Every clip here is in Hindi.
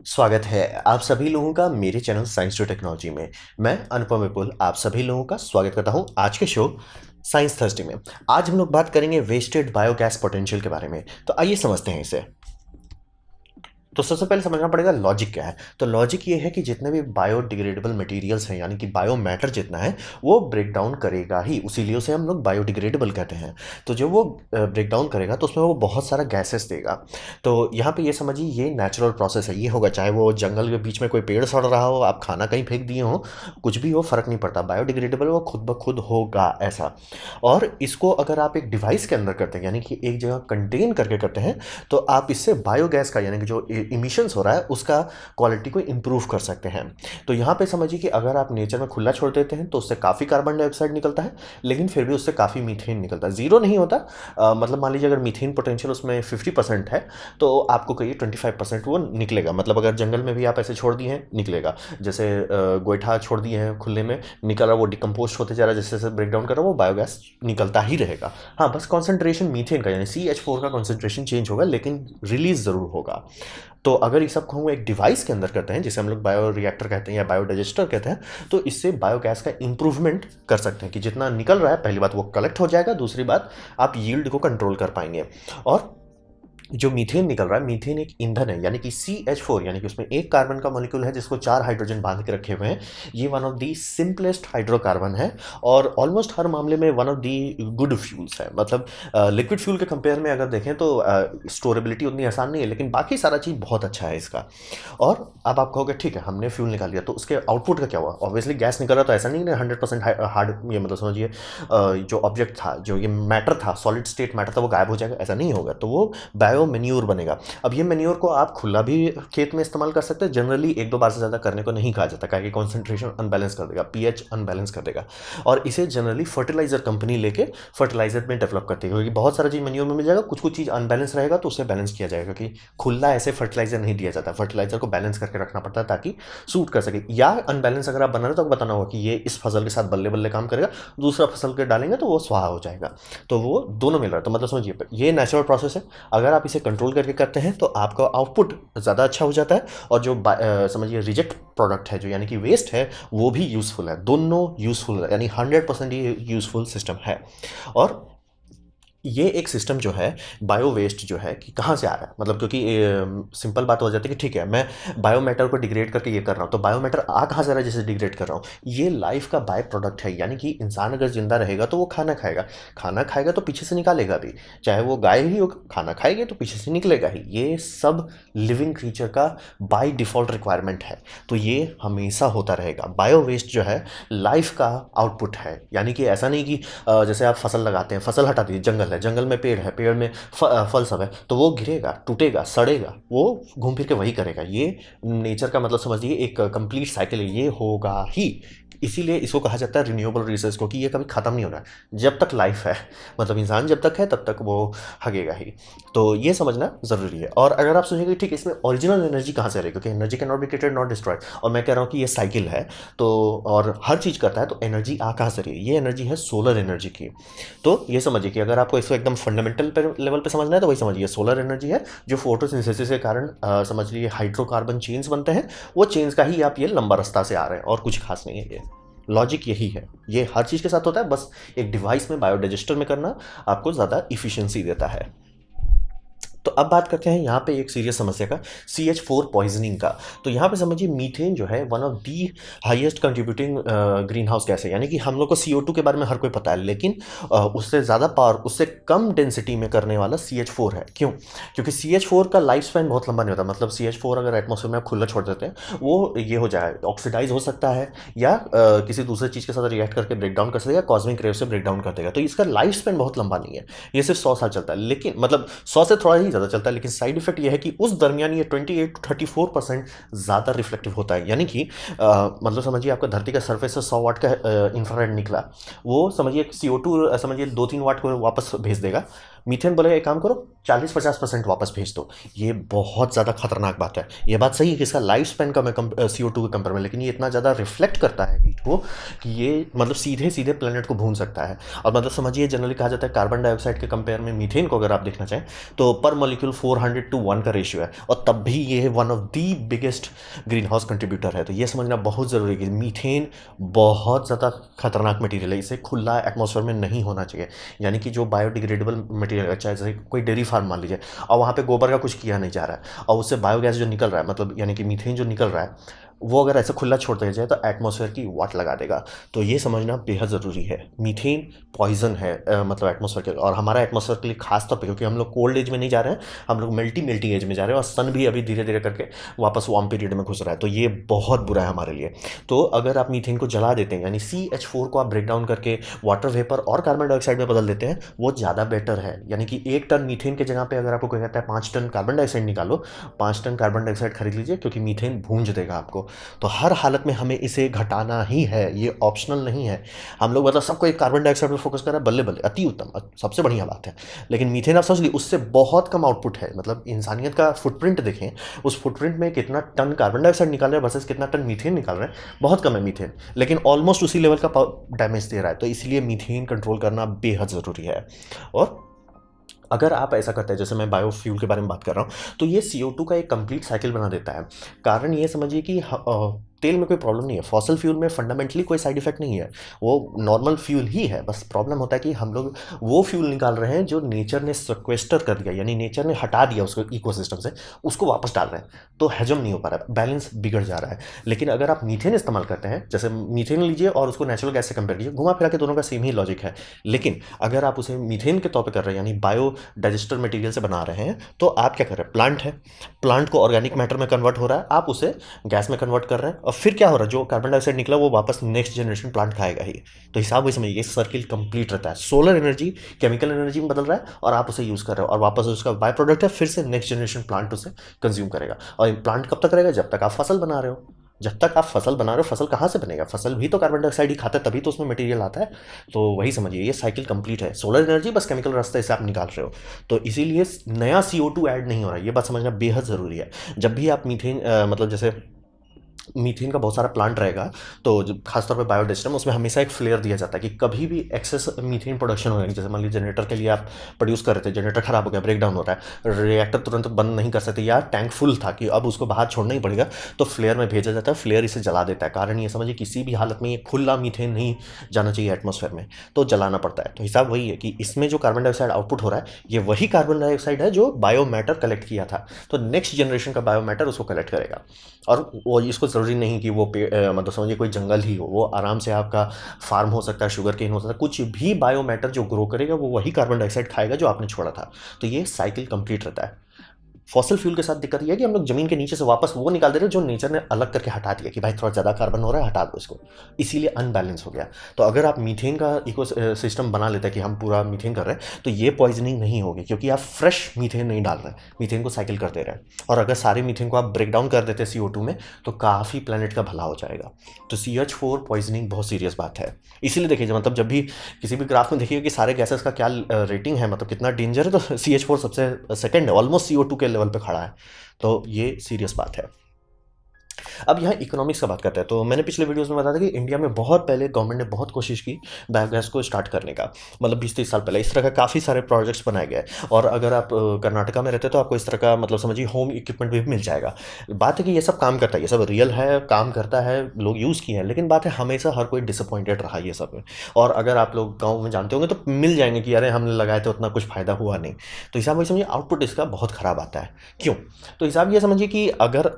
स्वागत है आप सभी लोगों का मेरे चैनल साइंस टू टेक्नोलॉजी में। मैं अनुपम विपुल आप सभी लोगों का स्वागत करता हूं आज के शो साइंस थर्सडे में। आज हम लोग बात करेंगे वेस्टेड बायोगैस पोटेंशियल के बारे में। तो आइए समझते हैं इसे। तो सबसे पहले समझना पड़ेगा लॉजिक क्या है। तो लॉजिक ये है कि जितने भी बायोडिग्रेडेबल मटेरियल्स हैं यानी कि बायो मैटर जितना है वो ब्रेक डाउन करेगा ही, उसीलिए उसे हम लोग बायोडिग्रेडेबल कहते हैं। तो जब वो ब्रेक डाउन करेगा तो उसमें वो बहुत सारा गैसेस देगा। तो यहाँ पे ये समझिए ये नेचुरल प्रोसेस है, ये होगा चाहे वो जंगल के बीच में कोई पेड़ सड़ रहा हो, आप खाना कहीं फेंक दिए हो, कुछ भी हो फर्क नहीं पड़ता, बायोडिग्रेडेबल वो खुद ब खुद होगा ऐसा। और इसको अगर आप एक डिवाइस के अंदर करते हैं यानी कि एक जगह कंटेन करके करते हैं तो आप इससे बायोगैस का यानी कि जो इमिशंस हो रहा है उसका क्वालिटी को इम्प्रूव कर सकते हैं। तो यहाँ पे समझिए कि अगर आप नेचर में खुला छोड़ देते हैं तो उससे काफ़ी कार्बन डाइऑक्साइड निकलता है, लेकिन फिर भी उससे काफ़ी मीथेन निकलता है। ज़ीरो नहीं होता, मतलब मान लीजिए अगर मीथेन पोटेंशियल उसमें 50% है तो आपको कहिए 25% वो निकलेगा। मतलब अगर जंगल में भी आप ऐसे छोड़ दिए हैं निकलेगा, जैसे गोईठा छोड़ दिए हैं खुले में, निकल रहा वो डिकम्पोज होते जा रहा है, जैसे जैसे ब्रेक डाउन कर रहा है वो बायोगैस निकलता ही रहेगा। हाँ, बस कॉन्सेंट्रेशन मीथेन का यानी CH4 का कॉन्सेंट्रेशन चेंज होगा, लेकिन रिलीज ज़रूर होगा। तो अगर ये सब को हम एक डिवाइस के अंदर करते हैं जिसे हम लोग बायो रिएक्टर कहते हैं या बायोडाइजेस्टर कहते हैं, तो इससे बायोगैस का इंप्रूवमेंट कर सकते हैं कि जितना निकल रहा है पहली बात वो कलेक्ट हो जाएगा, दूसरी बात आप यील्ड को कंट्रोल कर पाएंगे। और जो मीथेन निकल रहा है, मीथेन एक ईंधन है यानी कि CH4 यानी कि उसमें एक कार्बन का मॉलिक्यूल है जिसको 4 हाइड्रोजन बांध के रखे हुए हैं। ये one of the simplest hydrocarbon है और ऑलमोस्ट हर मामले में one of the good fuels है। मतलब लिक्विड फ्यूल के कंपेयर में अगर देखें तो स्टोरेबिलिटी उतनी आसान नहीं है, लेकिन बाकी सारा चीज़ बहुत अच्छा है इसका। और अब आप कहोगे ठीक है हमने फ्यूल निकाल लिया तो उसके आउटपुट का क्या हुआ। ऑब्वियसली गैस निकल रहा, तो ऐसा नहीं है 100% हार्ड, ये मतलब समझिए जो ऑब्जेक्ट था, जो ये मैटर था, सॉलिड स्टेट मैटर था, वो गायब हो जाएगा, ऐसा नहीं होगा। तो वो बायो मेन्योर बनेगा। अब ये मेन्योर को आप खुला भी खेत में इस्तेमाल कर सकते हैं, जनरली एक दो बार से ज़्यादा करने को नहीं कहा जाता, क्योंकि कॉन्सेंट्रेशन अनबैलेंस कर देगा, पीएच अनबैलेंस कर देगा। और इसे जनरली फर्टिलाइजर कंपनी लेके फर्टिलाइजर में डेवलप करती है, क्योंकि बहुत सारा चीज़ मेन्योर में मिल जाएगा, कुछ कुछ चीज़ अनबैलेंस रहेगा तो उसे बैलेंस किया जाएगा, क्योंकि खुला ऐसे फर्टिलाइजर नहीं दिया जाता, फर्टिलाइजर को बैलेंस करके रखना पड़ता है ताकि सूट कर सके। या अनबैलेंस अगर आप बना रहे हो तो आपको बताना होगा कि ये इस फसल के साथ बल्ले बल्ले काम करेगा, दूसरा फसल के डालेंगे तो वो स्वाहा हो जाएगा। तो वो दोनों मिल रहा है, तो मतलब समझिए ये नेचुरल प्रोसेस है। अगर आप इसे कंट्रोल करके करते हैं तो आपका आउटपुट ज़्यादा अच्छा हो जाता है, और जो समझिए रिजेक्ट प्रोडक्ट है जो यानी कि वेस्ट है वो भी यूज़फुल है, दोनों यूज़फुल है, यानी 100% ये यूज़फुल सिस्टम है। और ये एक सिस्टम जो है बायो वेस्ट जो है कि कहाँ से आ रहा है, मतलब क्योंकि सिंपल बात हो जाती है कि ठीक है मैं बायो मैटर को डिग्रेड करके ये कर रहा हूँ, तो बायो मैटर आ कहाँ से रहा है जिसे डिग्रेड कर रहा हूँ। ये लाइफ का बाय प्रोडक्ट है, यानी कि इंसान अगर जिंदा रहेगा तो वो खाना खाएगा, खाना खाएगा तो पीछे से निकालेगा भी, चाहे वो गाय ही हो, खाना खाएगी तो पीछे से निकलेगा ही। ये सब लिविंग क्रीचर का बाय डिफ़ॉल्ट रिक्वायरमेंट है, तो ये हमेशा होता रहेगा। बायो वेस्ट जो है लाइफ का आउटपुट है, यानी कि ऐसा नहीं कि जैसे आप फसल लगाते हैं, फसल हटा दीजिए, जंगल है, जंगल में पेड़ है, पेड़ में फल सब है, तो वो गिरेगा, टूटेगा, सड़ेगा, वो घूम फिर के वही करेगा। ये नेचर का मतलब समझिए एक कंप्लीट साइकिल है, ये होगा ही। इसीलिए इसको कहा जाता है रिन्यूएबल रिसोर्स, क्योंकि ये कभी ख़त्म नहीं हो रहा है जब तक लाइफ है, मतलब इंसान जब तक है तब तक वो हगेगा ही। तो ये समझना ज़रूरी है। और अगर आप सोचेंगे ठीक है इसमें ओरिजिनल एनर्जी कहाँ से आ रही है, क्योंकि energy can not be created not destroyed, और मैं कह रहा हूँ कि ये साइकिल है तो, और हर चीज़ करता है, तो एनर्जी आ कहाँ से रही है, ये एनर्जी है सोलर एनर्जी की। तो ये समझिए कि अगर आपको इसको एकदम फंडामेंटल लेवल पे समझना है तो वही समझिए सोलर एनर्जी है जो फोटोसिंथेसिस के कारण समझ लीजिए हाइड्रोकार्बन चेन्स बनते हैं, वो चेन्स का ही आप ये लंबा रास्ता से आ रहे हैं, और कुछ खास नहीं है। ये लॉजिक यही है, ये हर चीज़ के साथ होता है, बस एक डिवाइस में बायोडाइजेस्टर में करना आपको ज़्यादा इफिशियंसी देता है। तो अब बात करते हैं यहाँ पे एक सीरियस समस्या का, CH4 पॉइजनिंग का। तो यहाँ पे समझिए मीथेन जो है one of the highest contributing green house gas है, यानी कि हम लोग को CO2 के बारे में हर कोई पता है, लेकिन उससे ज़्यादा पावर, उससे कम डेंसिटी में करने वाला CH4 है। क्यों? क्योंकि CH4 का लाइफ स्पैन बहुत लंबा नहीं होता, मतलब CH4 अगर एटमोसफेयर में आप खुला छोड़ देते हैं वो ये हो जाए, ऑक्सीडाइज हो सकता है, या किसी दूसरे चीज़ के साथ रिएक्ट करके ब्रेक डाउन कर सकेगा, कॉस्मिक रेव से ब्रेक डाउन कर देगा, तो इसका लाइफ स्पैन बहुत लंबा नहीं है, ये सिर्फ 100 साल चलता है। लेकिन मतलब 100 से थोड़ा ही ज़्यादा चलता है, लेकिन साइड इफेक्ट ये है कि उस दरमियान ये 28 to 34% ज़्यादा रिफ्लेक्टिव होता है, यानी कि मतलब समझिए आपका धरती का सरफेस से 100 वाट का इंफ्रारेड निकला, वो समझिए CO2 समझिए 2-3 वाट को वापस भेज देगा, मीथेन बोलेगा एक काम करो 40-50% वापस भेज दो। ये बहुत ज़्यादा खतरनाक बात है। ये बात सही है कि इसका लाइफ स्पैन कम है CO2 के कंपेयर में, लेकिन ये इतना ज़्यादा रिफ्लेक्ट करता है हीट को कि ये मतलब सीधे सीधे प्लेनेट को भून सकता है। और मतलब समझिए, जनरली कहा जाता है कार्बन डाइऑक्साइड के कंपेयर में मीथेन को अगर आप देखना चाहें तो पर मॉलिक्यूल 400:1 का रेशियो है, और तब भी ये one of the biggest green house contributor है। तो ये समझना बहुत ज़रूरी है कि मीथेन बहुत ज़्यादा खतरनाक मटीरियल है, इसे खुला एटमॉस्फेयर में नहीं होना चाहिए। यानी कि जो बायोडिग्रेडेबल मटीरियल, चाहे जैसे कोई डेयरी फार्म मान लीजिए, और वहाँ पे गोबर का कुछ किया नहीं जा रहा है, और उससे बायोगैस जो निकल रहा है, मतलब यानी कि मीथेन जो निकल रहा है, वो अगर ऐसे खुला छोड़ दिया जाए तो एटमॉस्फेयर की वाट लगा देगा। तो ये समझना बेहद ज़रूरी है। मीथेन पॉइजन है मतलब एटमॉस्फेयर के, और हमारा एटमॉस्फेयर के लिए खास तौर पे, क्योंकि हम लोग कोल्ड एज में नहीं जा रहे हैं, हम लोग मेल्टी एज में जा रहे हैं, और सन भी अभी धीरे धीरे करके वापस वार्म पीरियड में घुस रहा है। तो ये बहुत बुरा है हमारे लिए। तो अगर आप मीथेन को जला देते हैं, यानी CH4 को आप ब्रेक डाउन करके वाटर वेपर और कार्बन डाइऑक्साइड में बदल देते हैं, वो ज़्यादा बेटर है। यानी कि 1 टन मीथेन के जगह पे अगर आपको कोई कहता है 5 टन कार्बन डाइऑक्साइड निकालो, 5 टन कार्बन डाइऑक्साइड खरीद लीजिए, क्योंकि मीथेन भूंज देगा आपको। तो हर हालत में हमें इसे घटाना ही है, ये ऑप्शनल नहीं है। हम लोग मतलब सबको एक कार्बन डाइऑक्साइड पर फोकस कर रहे हैं, बल्ले बल्ले, अति उत्तम, सबसे बढ़िया बात है। लेकिन मीथेन आप समझ ली, उससे बहुत कम आउटपुट है। मतलब इंसानियत का फुटप्रिंट देखें, उस फुटप्रिंट में कितना टन कार्बन डाइऑक्साइड निकाल रहे हैं वर्सेस कितना टन मीथेन निकाल रहे हैं, बहुत कम है मीथेन, लेकिन ऑलमोस्ट उसी लेवल का डैमेज दे रहा है। तो इसलिए मीथेन कंट्रोल करना बेहद ज़रूरी है। और अगर आप ऐसा करते हैं, जैसे मैं बायोफ्यूल के बारे में बात कर रहा हूँ, तो ये CO2 का एक कंप्लीट साइकिल बना देता है। कारण ये समझिए कि तेल में कोई प्रॉब्लम नहीं है, फॉसल फ्यूल में फंडामेंटली कोई साइड इफेक्ट नहीं है, वो नॉर्मल फ्यूल ही है। बस प्रॉब्लम होता है कि हम लोग वो फ्यूल निकाल रहे हैं जो नेचर ने सिक्वेस्टर कर दिया, यानी नेचर ने हटा दिया उसको इकोसिस्टम से, उसको वापस डाल रहे हैं, तो हजम नहीं हो पा रहा है, बैलेंस बिगड़ जा रहा है। लेकिन अगर आप मीथेन इस्तेमाल करते हैं, जैसे मीथेन लीजिए और उसको नेचुरल गैस से कंपेयर कीजिए, घुमा फिरा के दोनों का सेम ही लॉजिक है। लेकिन अगर आप उसे मीथेन के तौर पर कर रहे हैं, यानी बायो डाइजेस्टर मटीरियल से बना रहे हैं, तो आप क्या कर रहे हैं, प्लांट है, प्लांट को ऑर्गेनिक मैटर में कन्वर्ट हो रहा है, आप उसे गैस में कन्वर्ट कर रहे हैं, और फिर क्या हो रहा है, जो कार्बन डाइऑक्साइड निकला वो वापस नेक्स्ट जनरेशन प्लांट खाएगा ही। तो हिसाब वही समझिए, सर्किल कंप्लीट रहता है। सोलर एनर्जी केमिकल एनर्जी में बदल रहा है, और आप उसे यूज़ कर रहे हो, और वापस उसका बाय प्रोडक्ट है, फिर से नेक्स्ट जनरेशन प्लांट उसे कंज्यूम करेगा। और प्लांट कब तक रहेगा, जब तक आप फसल बना रहे हो। जब तक आप फसल बना रहे हो, फसल कहाँ से बनेगा, फसल भी तो कार्बन डाइऑक्साइड ही खाता है, तभी तो उसमें मटेरियल आता है। तो वही समझिए, ये साइकिल कंप्लीट है। सोलर एनर्जी बस केमिकल रास्ते से आप निकाल रहे हो, तो इसीलिए नया CO2 ऐड नहीं हो रहा है। ये बात समझना बेहद ज़रूरी है। जब भी आप मीथेन मतलब जैसे मीथेन का बहुत सारा प्लांट रहेगा, तो खासतौर पे बायोडाइजेस्टर में उसमें हमेशा एक फ्लेयर दिया जाता है कि कभी भी एक्सेस मीथेन प्रोडक्शन हो, जैसे मान लीजिए जनरेटर के लिए आप प्रोड्यूस कर रहे थे, जनरेटर खराब हो गया, ब्रेक डाउन हो रहा है, रिएक्टर तुरंत बंद नहीं कर सकते, या टैंक फुल था कि अब उसको बाहर छोड़ना ही पड़ेगा, तो फ्लेयर में भेजा जाता है, फ्लेयर इसे जला देता है। कारण ये समझिए, किसी भी हालत में ये खुला मीथेन नहीं जाना चाहिए एटमॉस्फेयर में, तो जलाना पड़ता है। तो हिसाब वही है कि इसमें जो कार्बन डाइऑक्साइड आउटपुट हो रहा है, ये वही कार्बन डाइऑक्साइड है जो बायो मैटर कलेक्ट किया था, तो नेक्स्ट जनरेशन का बायो मैटर उसको कलेक्ट करेगा। और वो इसको ज़रूरी नहीं कि वो मतलब समझिए कोई जंगल ही हो, वो आराम से आपका फार्म हो सकता है, शुगर केन हो सकता है, कुछ भी बायो मैटर जो ग्रो करेगा वो वही कार्बन डाइऑक्साइड खाएगा जो आपने छोड़ा था। तो ये साइकिल कंप्लीट रहता है। फॉसल फ्यूल के साथ दिक्कत ये है कि हम लोग जमीन के नीचे से वापस वो निकाल दे रहे हैं जो नेचर ने अलग करके हटा दिया कि भाई थोड़ा ज़्यादा कार्बन हो रहा है, हटा दो इसको, इसीलिए अनबैलेंस हो गया। तो अगर आप मीथेन का इको सिस्टम बना लेते हैं कि हम पूरा मीथेन कर रहे हैं, तो ये पॉइजनिंग नहीं होगी, क्योंकि आप फ्रेश मीथेन नहीं डाल रहे हैं, मीथेन को साइकिल कर दे रहे हैं। और अगर सारे मीथेन को आप ब्रेक डाउन कर देते हैं CO2 में, तो काफ़ी प्लेनेट का भला हो जाएगा। तो CH4 पॉइजनिंग बहुत सीरियस बात है। इसीलिए देखिए, मतलब जब भी किसी भी ग्राफ में देखिएगा कि सारे गैसेस का क्या रेटिंग है, मतलब कितना डेंजर है, तो CH4 सबसे सेकेंड है, ऑलमोस्ट CO2 के लेवल पे खड़ा है। तो ये सीरियस बात है। अब यहाँ इकोनॉमिक्स का बात करते हैं, तो मैंने पिछले वीडियोस में बताया था कि इंडिया में बहुत पहले गवर्नमेंट ने बहुत कोशिश की बायोगैस को स्टार्ट करने का, मतलब 20-30 साल पहले इस तरह का काफ़ी सारे प्रोजेक्ट्स बनाए गए। और अगर आप कर्नाटका में रहते हैं तो आपको इस तरह का मतलब समझिए होम इक्विपमेंट भी मिल जाएगा। बात है कि ये सब काम करता है, ये सब रियल है, काम करता है, लोग यूज़ किए हैं, लेकिन बात है हमेशा हर कोई डिसअपॉइंटेड रहा ये सब में। और अगर आप लोग गाँव में जानते होंगे तो मिल जाएंगे कि अरे हमने लगाए थे उतना कुछ फ़ायदा हुआ नहीं। तो हिसाब वही समझिए आउटपुट इसका बहुत ख़राब आता है। क्यों? तो हिसाब ये समझिए कि अगर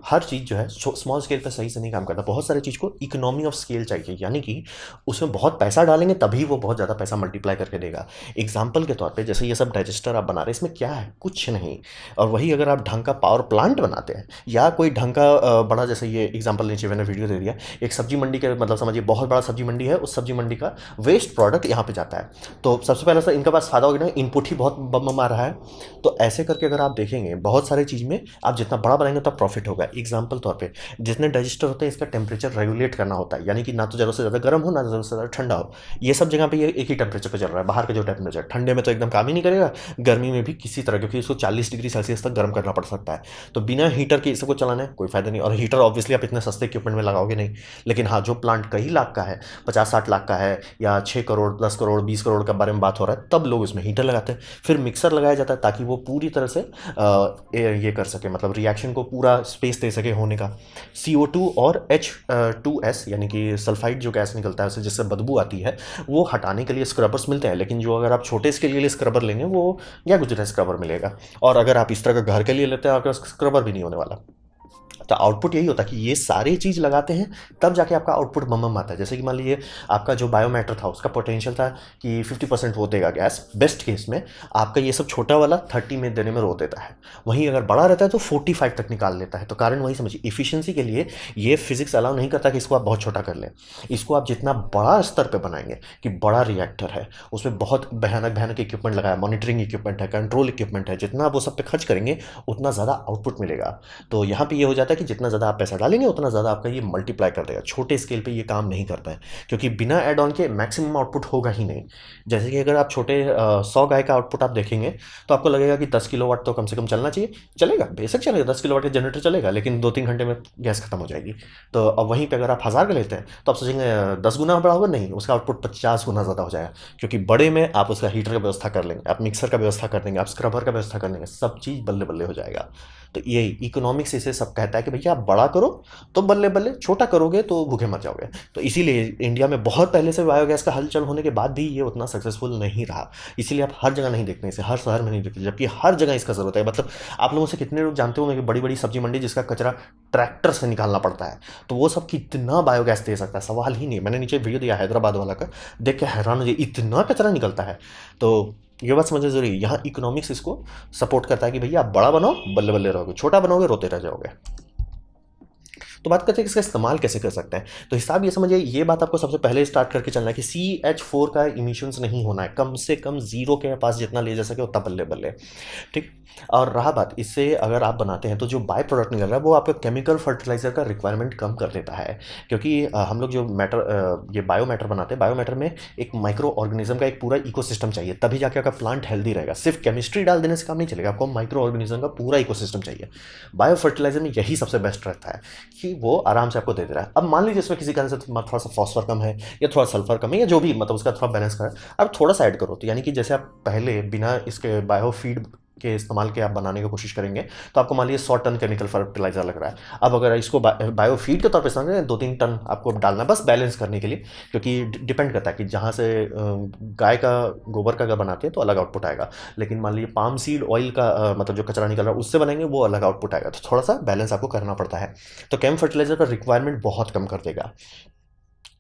हर चीज़ जो है स्मॉल स्केल पे सही से नहीं काम करता, बहुत सारी चीज़ को इकोनॉमी ऑफ स्केल चाहिए, यानी कि उसमें बहुत पैसा डालेंगे तभी वो बहुत ज़्यादा पैसा मल्टीप्लाई करके देगा। एग्जाम्पल के तौर पे जैसे ये सब डाइजेस्टर आप बना रहे हैं, इसमें क्या है, कुछ नहीं। और वही अगर आप ढंग का पावर प्लांट बनाते हैं या कोई ढंग का बड़ा, जैसे ये एग्जाम्पल नीचे मैंने वीडियो दे दिया, एक सब्जी मंडी के मतलब समझिए बहुत बड़ा सब्जी मंडी है, उस सब्जी मंडी का वेस्ट प्रोडक्ट यहाँ पे जाता है। तो सबसे पहले सर इनके पास फायदा होगा ना, इनपुट ही बहुत बम आ रहा है। तो ऐसे करके अगर आप देखेंगे बहुत सारी चीज़ में आप जितना बड़ा बनाएंगे उतना प्रॉफिट होगा। एग्जाम्पल तौर तौर पे जितने डाइजेस्टर होते हैं इसका टेम्परेचर रेगुलेट करना होता है, यानी कि ना तो ज़रूरत से ज़्यादा गर्म हो ना ज़रूरत से ज़्यादा ठंडा हो। ये सब जगह पे ये एक ही टेम्परेचर पे चल रहा है, बाहर का जो टेम्परेचर ठंडे में तो एकदम काम ही नहीं करेगा, गर्मी में भी किसी तरह, क्योंकि इसको 40 डिग्री सेल्सियस तक गर्म करना पड़ सकता है। तो बिना हीटर के इसको चलाना है कोई फायदा नहीं, और हीटर ऑब्वियसली आप इतने सस्ते इक्विपमेंट में लगाओगे नहीं। लेकिन हाँ, जो प्लांट कई लाख का है, 50-60 लाख का है, या 6 करोड़ 10 करोड़ 20 करोड़ का बारे में बात हो रहा है, तब लोग उसमें हीटर लगाते हैं। फिर मिक्सर लगाया जाता है ताकि वो पूरी तरह से ये कर सके, मतलब रिएक्शन को पूरा स्पेस दे सके होने का। CO2 और H2S यानी कि सल्फाइड जो गैस निकलता है उससे जिससे बदबू आती है, वो हटाने के लिए स्क्रबर्स मिलते हैं। लेकिन जो अगर आप छोटे स्केल के लिए स्क्रबर लेंगे वो क्या गुजरा स्क्रबर मिलेगा, और अगर आप इस तरह का घर के लिए लेते हैं आपका स्क्रबर भी नहीं होने वाला। तो आउटपुट यही होता है कि ये सारी चीज़ लगाते हैं तब जाके आपका आउटपुट बम आता है। जैसे कि मान लीजिए आपका जो बायोमैटर था उसका पोटेंशियल था कि 50% वो देगा गैस, बेस्ट केस में आपका ये सब छोटा वाला 30 में देने में रो देता है, वहीं अगर बड़ा रहता है तो 45 तक निकाल लेता है। तो कारण वही समझिए, इफिशियंसी के लिए ये फिजिक्स अलाउ नहीं करता कि इसको आप बहुत छोटा कर लें। इसको आप जितना बड़ा स्तर पर बनाएंगे कि बड़ा रिएक्टर है, उसमें बहुत भयानक भयानक इक्विपमेंट लगाया, मॉनिटरिंग इक्विपमेंट है, कंट्रोल इक्विपमेंट है, जितना आप वो सब पे खर्च करेंगे उतना ज़्यादा आउटपुट मिलेगा। तो यहाँ पे ये हो जाता है कि जितना ज़्यादा आप पैसा डालेंगे उतना ज़्यादा आपका ये मल्टीप्लाई कर देगा। छोटे स्केल पे ये काम नहीं करता है, क्योंकि बिना एड ऑन के मैक्सिमम आउटपुट होगा ही नहीं। जैसे कि अगर आप छोटे 100 गाय का आउटपुट आप देखेंगे तो आपको लगेगा कि 10 किलोवाट तो कम से कम चलना चाहिए। चलेगा, बेशक चलेगा, 10 किलोवाट का जनरेटर चलेगा, लेकिन 2-3 घंटे में गैस खत्म हो जाएगी। तो अब वहीं पर अगर आप 1000 का लेते हैं तो आप सोचेंगे 10 गुना बड़ा होगा, नहीं, उसका आउटपुट 50 गुना ज़्यादा हो जाएगा। क्योंकि बड़े में आप उसका हीटर का व्यवस्था कर लेंगे, आप मिक्सर का व्यवस्था कर देंगे, आप स्क्रबर का व्यवस्था कर लेंगे, सब चीज़ बल्ले बल्ले हो जाएगा। तो ये इकोनॉमिक्स इसे सब कहता है कि भैया आप बड़ा करो तो बल्ले बल्ले, छोटा करोगे तो भूखे मर जाओगे। तो इसीलिए इंडिया में बहुत पहले से बायोगैस का हलचल होने के बाद भी ये उतना सक्सेसफुल नहीं रहा। इसीलिए आप हर जगह नहीं देखते इसे, हर शहर में नहीं देखते, जबकि हर जगह इसका ज़रूरत है। मतलब आप लोगों से कितने लोग जानते होंगे कि बड़ी बड़ी सब्जी मंडी जिसका कचरा ट्रैक्टर से निकालना पड़ता है, तो वो सब कितना बायोगैस दे सकता है, सवाल ही नहीं। मैंने नीचे वीडियो दिया हैदराबाद वाला का, देख के हैरान हो जाए, इतना कचरा निकलता है। तो ये बात समझना जरूरी है। यहाँ इकोनॉमिक्स इसको सपोर्ट करता है कि भैया आप बड़ा बनाओ बल्ले बल्ले रहोगे, छोटा बनाओगे रोते रह जाओगे। तो बात करते हैं कि इसका इस्तेमाल कैसे कर सकते हैं। तो हिसाब ये समझिए, ये बात आपको सबसे पहले स्टार्ट करके चलना है कि CH4 का इमिशंस नहीं होना है, कम से कम जीरो के पास जितना ले जा सके उतना बल्ले बल्ले, ठीक। और रहा बात, इससे अगर आप बनाते हैं तो जो बाय प्रोडक्ट निकल रहा है वो आपका केमिकल फर्टिलाइजर का रिक्वायरमेंट कम कर देता है। क्योंकि हम लोग जो ये बायो मैटर बनाते हैं, बायो मैटर में एक माइक्रो ऑर्गेनिज्म का एक पूरा इकोसिस्टम चाहिए, तभी जाके आपका प्लांट हेल्दी रहेगा। सिर्फ केमिस्ट्री डाल देने से काम नहीं चलेगा, आपको माइक्रो ऑर्गेनिज्म का पूरा इकोसिस्टम चाहिए। बायो फर्टिलाइजर में यही सबसे बेस्ट रहता है कि वो आराम से आपको दे दे रहा है। अब मान लीजिए इसमें किसी कारण से थोड़ा सा फॉस्फर कम है या थोड़ा सल्फर कम है या जो भी, मतलब उसका थोड़ा बैलेंस कर, अब थोड़ा सा ऐड करो। तो यानी कि जैसे आप पहले बिना इसके बायो फीड के इस्तेमाल के आप बनाने की कोशिश करेंगे तो आपको मान लीजिए 100 टन केमिकल फर्टिलाइजर लग रहा है। अब अगर इसको बायो फीड के तौर पर इस्तेमाल करें 2-3 टन आपको डालना है, बस बैलेंस करने के लिए। क्योंकि डिपेंड करता है कि जहाँ से गाय का गोबर का अगर बनाते हैं तो अलग आउटपुट आएगा, लेकिन मान लीजिए पाम सीड ऑयल का मतलब जो कचरा निकल रहा है उससे बनाएंगे वो अलग आउटपुट आएगा। तो थोड़ा सा बैलेंस आपको करना पड़ता है। तो केम फर्टिलाइजर का रिक्वायरमेंट बहुत कम कर देगा।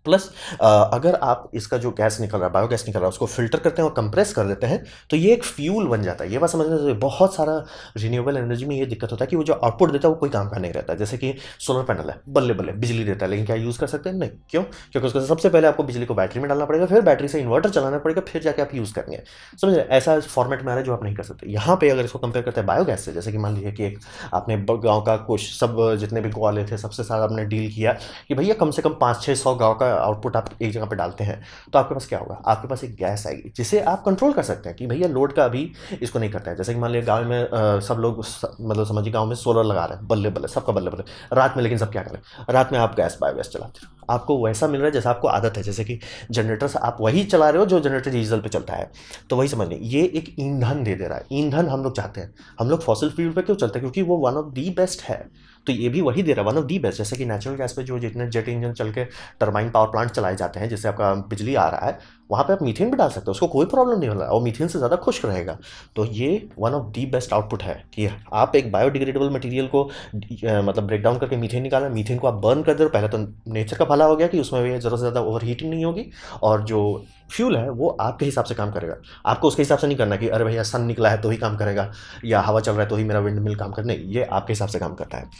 प्लस अगर आप इसका जो गैस निकल रहा है, बायोगैस निकल रहा है, उसको फिल्टर करते हैं और कंप्रेस कर देते हैं तो ये एक फ्यूल बन जाता है। ये बात समझना चाहिए। बहुत सारा रिन्यूएबल एनर्जी में ये दिक्कत होता है कि वो जो आउटपुट देता है वो कोई काम का नहीं रहता है। जैसे कि सोलर पैनल है, बल्ले बल्ले बिजली देता है, लेकिन क्या यूज़ कर सकते हैं? नहीं। क्यों? क्योंकि उसको सबसे पहले आपको बिजली को बैटरी में डालना पड़ेगा, फिर बैटरी से इन्वर्टर चलाना पड़ेगा, फिर जाके आप यूज़ करेंगे। समझ रहे? ऐसा फॉर्मेट में आ रहा है जो आप नहीं कर सकते। यहाँ पे अगर इसको कंपेयर करते हैं बायोगैस से, जैसे कि मान लीजिए कि एक आपने गाँव का कुछ सब जितने भी ग्वाले थे सबसे साथ आपने डील किया कि भैया कम से कम 500-600 गाँव का आउटपुट आप एक जगह पे डालते हैं, तो आपके पास क्या होगा? आपके पास एक गैस आएगी जिसे आप कंट्रोल कर सकते हैं कि भैया लोड का अभी इसको नहीं करता है। जैसे कि मान लीजिए गांव में सब लोग मतलब समझिए गांव में सोलर लगा रहे हैं, बल्ले बल्ले सबका बल्ले बल्ले, रात में लेकिन सब क्या करें, रात में आप गैस बायोगैस चलाते हो, आपको वैसा मिल रहा है जैसा आपको आदत है। जैसे कि जनरेटर से आप वही चला रहे हो जो जनरेटर डीजल पे चलता है, तो वही समझ लीजिए ये एक ईंधन दे दे रहा है। ईंधन हम लोग चाहते हैं, हम लोग फॉसिल फ्यूल पे क्यों चलते हैं? क्योंकि वो वन ऑफ दी बेस्ट है। तो ये भी वही दे रहा है, वन ऑफ दी बेस्ट। जैसे कि नेचुरल गैस पे जो जितने जेट इंजन चल के टरबाइन पावर प्लांट चलाए जाते हैं जिससे आपका बिजली आ रहा है, वहाँ पे आप मीथेन भी डाल सकते हो, उसको कोई प्रॉब्लम नहीं हो रहा है और मीथेन से ज़्यादा खुश्क रहेगा। तो ये one of the best output है कि आप एक बायोडिग्रेडेबल मटेरियल को मतलब ब्रेक डाउन करके मीथेन निकाला, मीथेन को आप बर्न कर दे रहे हो। पहले तो नेचर का भला हो गया कि उसमें ज़रूरत से ज़्यादा ओवर हीटिंग नहीं होगी, और जो फ्यूल है वो आपके हिसाब से काम करेगा। आपको उसके हिसाब से नहीं करना कि अरे भैया सन निकला है तो ही काम करेगा या हवा चल रहा है तो ही मेरा विंड मिल काम करना, ये आपके हिसाब से काम करता है।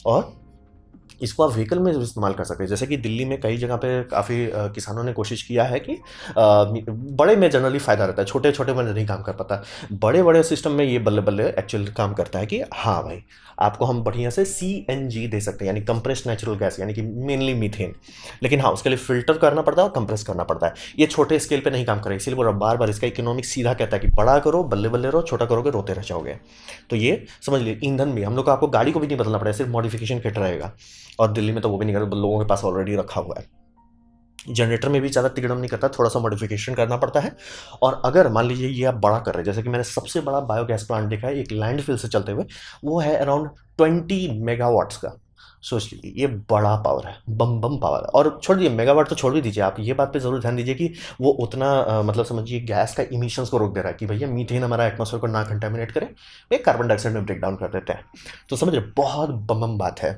और इसको आप व्हीकल में इस्तेमाल कर सकते हैं। जैसे कि दिल्ली में कई जगह पे काफ़ी किसानों ने कोशिश किया है कि बड़े में जनरली फ़ायदा रहता है, छोटे छोटे में नहीं काम कर पाता। बड़े बड़े सिस्टम में ये बल्ले बल्ले एक्चुअल काम करता है कि हाँ भाई, आपको हम बढ़िया से CNG दे सकते हैं, यानी कंप्रेस्ड नेचुरल गैस, यानी कि मेनली मीथेन। लेकिन हाँ, उसके लिए फिल्टर करना पड़ता है और कंप्रेस करना पड़ता है। ये छोटे स्केल पे नहीं काम करेगा, इसीलिए वो बार बार इसका इकोनॉमिक सीधा कहता है कि बड़ा करो, बल्ले बल्ले रहो, छोटा करोगे रोते रह जाओगे। तो ये समझ लीजिए, ईंधन भी हम लोग को, आपको गाड़ी को भी नहीं बदलना पड़ेगा, सिर्फ मॉडिफिकेशन किट रहेगा। और दिल्ली में तो वो भी नहीं करता, लोगों के पास ऑलरेडी रखा हुआ है। जनरेटर में भी ज़्यादा तिगड़म नहीं करता, थोड़ा सा मॉडिफिकेशन करना पड़ता है। और अगर मान लीजिए ये आप बड़ा कर रहे हैं, जैसे कि मैंने सबसे बड़ा बायोगैस प्लांट देखा है एक लैंडफिल से चलते हुए, वो है अराउंड 20 मेगावाट्स का। सोच लीजिए, ये बड़ा पावर है, बम बम पावर है। और छोड़ दीजिए मेगावाट, तो छोड़ भी दीजिए, आप ये बात पे ज़रूर ध्यान दीजिए कि वो उतना मतलब समझिए गैस का इमिशंस को रोक दे रहा है कि भैया मीथेन हमारा एटमॉस्फेयर को ना कंटेमिनेट करे, वे कार्बन डाइऑक्साइड में ब्रेक डाउन कर देते हैं। तो समझ रहे, बहुत बम बम बात है।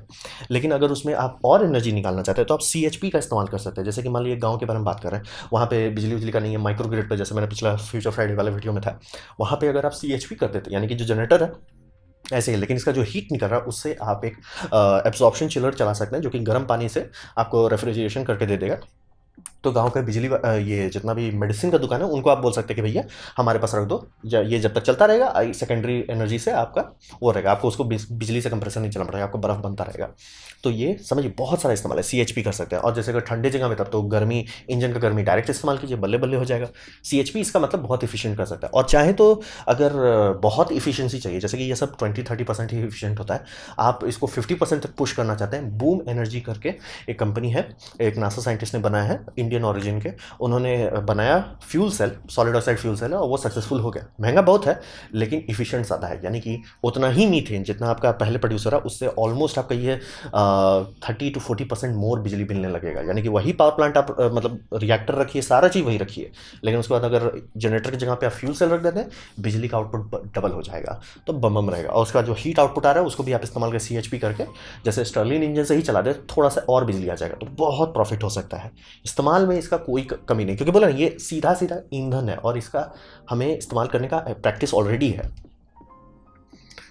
लेकिन अगर उसमें आप और एनर्जी निकालना चाहते हैं तो आप CHP का इस्तेमाल कर सकते हैं। जैसे कि मान लीजिए गांव के बारे में बात कर रहे हैं, वहाँ पे बिजली उजली का नहीं है, माइक्रो ग्रिड पे, जैसे मैंने पिछला फ्यूचर फ्राइडे वाले वीडियो में था, वहाँ पे अगर आप CHP कर देते, यानी कि जो जनरेटर है ऐसे ही, लेकिन इसका जो हीट निकल रहा है उससे आप एक एब्जॉर्प्शन चिलर चला सकते हैं, जो कि गर्म पानी से आपको रेफ्रिजरेशन करके दे देगा। तो गांव का ये जितना भी मेडिसिन का दुकान है, उनको आप बोल सकते हैं कि भैया हमारे पास रख दो, ये जब तक चलता रहेगा, सेकेंडरी एनर्जी से आपका वो रहेगा, आपको उसको बिजली से कंप्रेसर नहीं चलाना पड़ेगा, आपको बर्फ बनता रहेगा। तो ये समझिए बहुत सारा इस्तेमाल है, CHP कर सकते हैं। और जैसे अगर ठंडे जगह में, तब तो गर्मी, इंजन का गर्मी डायरेक्ट इस्तेमाल कीजिए, बल्ले बल्ले हो जाएगा। CHP इसका मतलब बहुत इफिशियंट कर सकता है। और चाहे तो अगर बहुत इफिशियंसी चाहिए, जैसे कि ये सब 20-30% ही इफिशियंट होता है, आप इसको 50% तक पुश करना चाहते हैं, बूम एनर्जी करके एक कंपनी है, एक नासा साइंटिस्ट ने बनाया है, इंडियन ओरिजिन के। उन्होंने बनाया fuel cell, solid oxide fuel cell है, और वो सक्सेसफुल हो गया। महंगा बहुत है लेकिन इफिशिएंट ज़्यादा है, यानी कि उतना ही मीथेन जितना आपका पहले प्रोड्यूसर है, उससे ऑलमोस्ट आपका ये 30-40% मोर बिजली मिलने लगेगा। यानी कि वही पावर प्लांट आप मतलब रिएक्टर रखिए, सारा चीज़ वही रखिए, लेकिन उसके बाद अगर जनरेटर की जगह पे आप फ्यूल सेल रख देते हैं, बिजली का आउटपुट डबल हो जाएगा। तो बम बम रहेगा। और उसका जो हीट आउटपुट आ रहा है उसको भी आप इस्तेमाल करें CHP करके, जैसे स्टर्लिन इंजन से ही चला दे, थोड़ा सा और बिजली आ जाएगा, तो बहुत प्रॉफिट हो सकता है। इस्तेमाल में इसका कोई कमी नहीं, क्योंकि बोला ना, ये सीधा सीधा ईंधन है और इसका हमें इस्तेमाल करने का प्रैक्टिस ऑलरेडी है।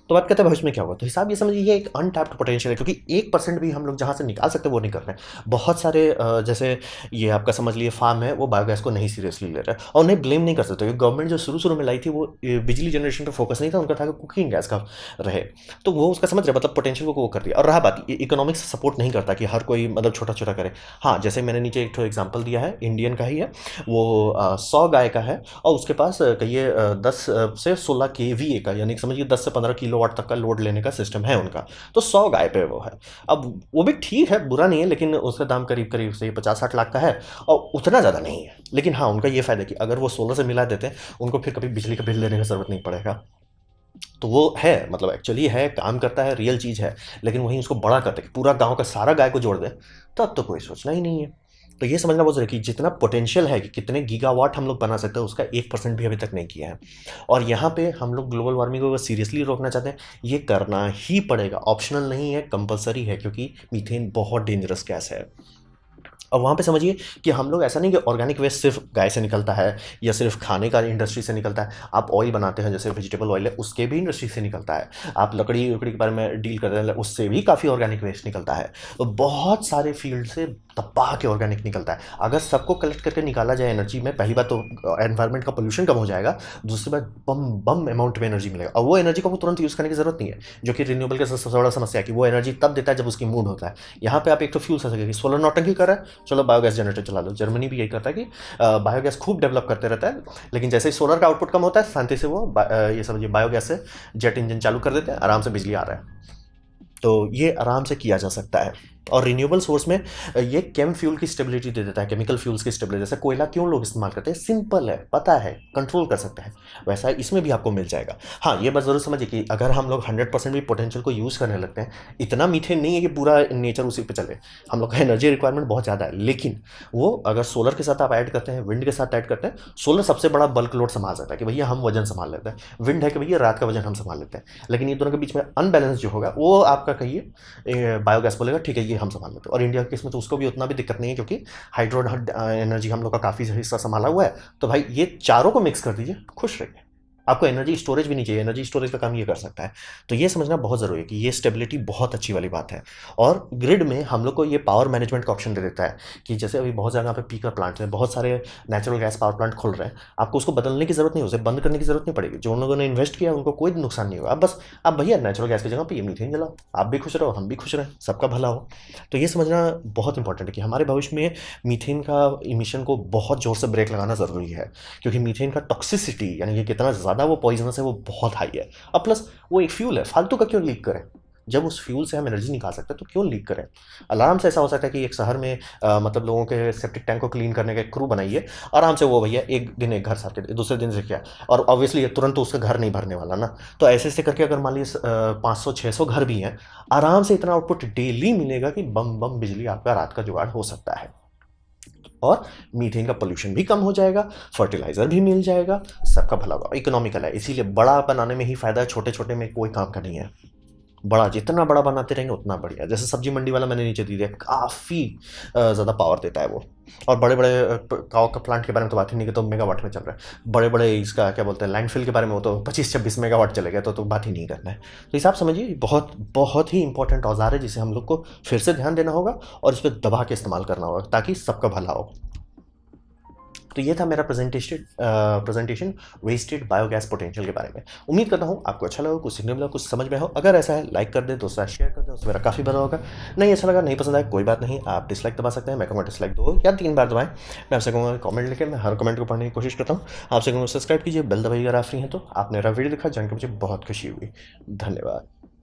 तो बात करते हैं भविष्य में क्या होगा। तो हिसाब ये समझिए, ये एक अनटैप्ड पोटेंशियल है, क्योंकि 1% भी हम लोग जहाँ से निकाल सकते हैं वो नहीं कर रहे हैं। बहुत सारे जैसे ये आपका समझ लिए फार्म है, वो बायोगैस को नहीं सीरियसली ले रहे हैं, और उन्हें ब्लेम नहीं कर सकते, क्योंकि गवर्नमेंट जो शुरू शुरू में लाई थी वो बिजली जनरेशन पर फोकस नहीं था, उनका था कि कुकिंग गैस का रहे। तो वो उसका समझ रहे, मतलब पोटेंशियल को वो कर दिया। और रहा बात, इकोनॉमिक्स सपोर्ट नहीं करता कि हर कोई मतलब छोटा छोटा करे। हाँ, जैसे मैंने नीचे एक एग्जाम्पल दिया है, इंडियन का ही है, वो 100 गाय का है, और उसके पास कहिए 10 से 16 kVA का, यानी समझिए 10 से 15 किलोवाट तक का लोड लेने का सिस्टम है उनका। तो 100 गाय पे वो है। अब वो भी ठीक है, बुरा नहीं है, लेकिन उसका दाम करीब करीब से 50-60 लाख का है, और उतना ज़्यादा नहीं है। लेकिन हाँ, उनका ये फ़ायदा कि अगर वो सोलर से मिला देते हैं, उनको फिर कभी बिजली का बिल देने की ज़रूरत नहीं पड़ेगा। तो वो है, मतलब एक्चुअली है, काम करता है, रियल चीज़ है। लेकिन वहीं उसको बड़ा करते कि पूरा गांव का सारा गाय को जोड़ दे, तब तो कोई सोचना ही नहीं है। तो ये समझना बहुत ज़रूरी है कि जितना पोटेंशियल है कि कितने गीगावाट हम लोग बना सकते हैं, उसका 1% भी अभी तक नहीं किया है। और यहाँ पे हम लोग ग्लोबल वार्मिंग को अगर सीरियसली रोकना चाहते हैं, ये करना ही पड़ेगा, ऑप्शनल नहीं है, कंपलसरी है, क्योंकि मीथेन बहुत डेंजरस गैस है। और वहाँ पे समझिए कि हम लोग ऐसा नहीं कि ऑर्गेनिक वेस्ट सिर्फ गाय से निकलता है या सिर्फ खाने का इंडस्ट्री से निकलता है। आप ऑयल बनाते हैं, जैसे वेजिटेबल ऑयल है, उसके भी इंडस्ट्री से निकलता है। आप लकड़ी उकड़ी के बारे में डील करते हैं, उससे भी काफ़ी ऑर्गेनिक वेस्ट निकलता है। तो बहुत सारे फील्ड से दबा के ऑर्गेनिक निकलता है। अगर सबको कलेक्ट करके निकाला जाए एनर्जी में, पहली बात तो एनवायरनमेंट का पोल्यूशन कम हो जाएगा, दूसरी बात बम बम अमाउंट में एनर्जी मिलेगा, और वो एनर्जी को आपको तुरंत यूज़ करने की जरूरत नहीं है, जो कि रिन्यूएबल का सबसे बड़ा समस्या है कि वो एनर्जी तब देता है जब उसकी मूड होता है। यहाँ पे आप एक तो फ्यूल से सके कि सोलर नौटंकी कर रहा है, चलो बायोगैस जनरेटर चला लो। जर्मनी भी यही करता है कि बायोगैस खूब डेवलप करते रहता है, लेकिन जैसे ही सोलर का आउटपुट कम होता है, शांति से वो ये समझिए बायोगैस से जेट इंजन चालू कर देते हैं, आराम से बिजली आ रहा है। तो ये आराम से किया जा सकता है। और रिन्यूएबल सोर्स में ये केम फ्यूल की स्टेबिलिटी दे देता है, केमिकल फ्यूल्स की स्टेबिलिटी। जैसे कोयला क्यों लोग इस्तेमाल करते हैं, सिंपल है, पता है, कंट्रोल कर सकते हैं, वैसा इसमें भी आपको मिल जाएगा। हाँ, ये बात ज़रूर समझिए कि अगर हम लोग 100% भी पोटेंशियल को यूज़ करने लगते हैं, इतना मीथेन नहीं है कि पूरा नेचर उसी पे चले, हम लोग का एनर्जी रिक्वायरमेंट बहुत ज़्यादा है। लेकिन वो अगर सोलर के साथ आप ऐड करते हैं, विंड के साथ ऐड करते हैं, सोलर सबसे बड़ा बल्क लोड संभाल सकता है कि भैया हम वजन संभाल लेते हैं, विंड है कि भैया रात का वजन हम संभाल लेते हैं। लेकिन ये दोनों के बीच में अनबैलेंस जो होगा, वो आपका कहिए बायोगैस बोलेगा ठीक है ये हम संभाल लेते हैं। और इंडिया के केस में तो उसको भी उतना भी दिक्कत नहीं है, क्योंकि हाइड्रो एनर्जी हम लोग का काफ़ी हिस्सा संभाला हुआ है। तो भाई ये चारों को मिक्स कर दीजिए, खुश रहिए। आपको एनर्जी स्टोरेज भी नहीं चाहिए, एनर्जी स्टोरेज का काम ये कर सकता है। तो ये समझना बहुत ज़रूरी है कि ये स्टेबिलिटी बहुत अच्छी वाली बात है। और ग्रिड में हम लोग को ये पावर मैनेजमेंट का ऑप्शन दे देता है कि जैसे अभी बहुत जगह पे पीकर प्लांट्स हैं, बहुत सारे नेचुरल गैस पावर प्लांट खुल रहे हैं, आपको उसको बदलने की ज़रूरत नहीं, उसे बंद करने की ज़रूरत नहीं पड़ेगी। जो उन लोगों ने इन्वेस्ट किया उनको कोई नुकसान नहीं होगा। अब बस आप भैया नेचुरल गैस की जगह पे ये मीथेन जलाओ, आप भी खुश रहो, हम भी खुश रहें, सबका भला हो। तो ये समझना बहुत इंपॉर्टेंट है कि हमारे भविष्य में मीथेन का इमिशन को बहुत ज़ोर से ब्रेक लगाना ज़रूरी है, क्योंकि मीथेन का टॉक्सिसिटी यानी कि कितना ज़्यादा वो पॉइजनस है वो बहुत हाई है। अब प्लस वो एक फ्यूल है, फालतू का क्यों लीक करें? जब उस फ्यूल से हम एनर्जी निकाल सकते हैं तो क्यों लीक करें? आराम से ऐसा हो सकता है कि एक शहर में मतलब लोगों के सेप्टिक टैंक को क्लीन करने का एक क्रू बनाइए, आराम से वो भैया एक दिन एक घर साफ कर दे, दूसरे दिन से क्या, और ऑब्वियसली ये तुरंत तो उसका घर नहीं भरने वाला ना। तो ऐसे ऐसे करके अगर मान लीजिए 500-600 घर भी हैं, आराम से इतना आउटपुट डेली मिलेगा कि बम बम बिजली आपका रात का जुगाड़ हो सकता है। और मीथेन का पोल्यूशन भी कम हो जाएगा, फर्टिलाइजर भी मिल जाएगा, सबका भला होगा। इकोनॉमिकल है, इसीलिए बड़ा बनाने में ही फायदा है, छोटे छोटे में कोई काम का नहीं है। बड़ा जितना बड़ा बनाते रहेंगे उतना बढ़िया। जैसे सब्जी मंडी वाला मैंने नीचे दे दिया, काफ़ी ज़्यादा पावर देता है वो। और बड़े बड़े काव का प्लांट के बारे में तो बात ही नहीं की, तो मेगावाट में चल रहा है। बड़े बड़े इसका क्या बोलते हैं लैंडफिल के बारे में, वो तो 25-26 मेगावाट चले गए, तो बात ही नहीं करना है। तो हिसाब समझिए, बहुत बहुत ही इंपॉर्टेंट औजार है जिसे हम लोग को फिर से ध्यान देना होगा और इस पर दबा के इस्तेमाल करना होगा ताकि सबका भला हो। तो ये था मेरा प्रेजेंटेशन वेस्टेड बायोगैस पोटेंशियल के बारे में। उम्मीद करता हूँ आपको अच्छा लगा, कुछ सीखने मिला, कुछ समझ में हो। अगर ऐसा है लाइक कर दे, दोस्तों शेयर कर दे, उससे मेरा काफ़ी भला होगा। नहीं अच्छा लगा, नहीं पसंद आया, कोई बात नहीं, आप डिसलाइक दबा सकते हैं। मैं कहूँगा डिसलाइक 2 या 3 बार दबाएं। मैं आपसे कहूँगा कमेंट लिखे, मैं हर कमेंट को पढ़ने की कोशिश करता हूँ। आपसे कहूँगा सब्सक्राइब कीजिए, बेल दबाइए अगर आप फ्री हैं तो। आपने मेरा वीडियो देखा, जान के मुझे बहुत खुशी हुई। धन्यवाद।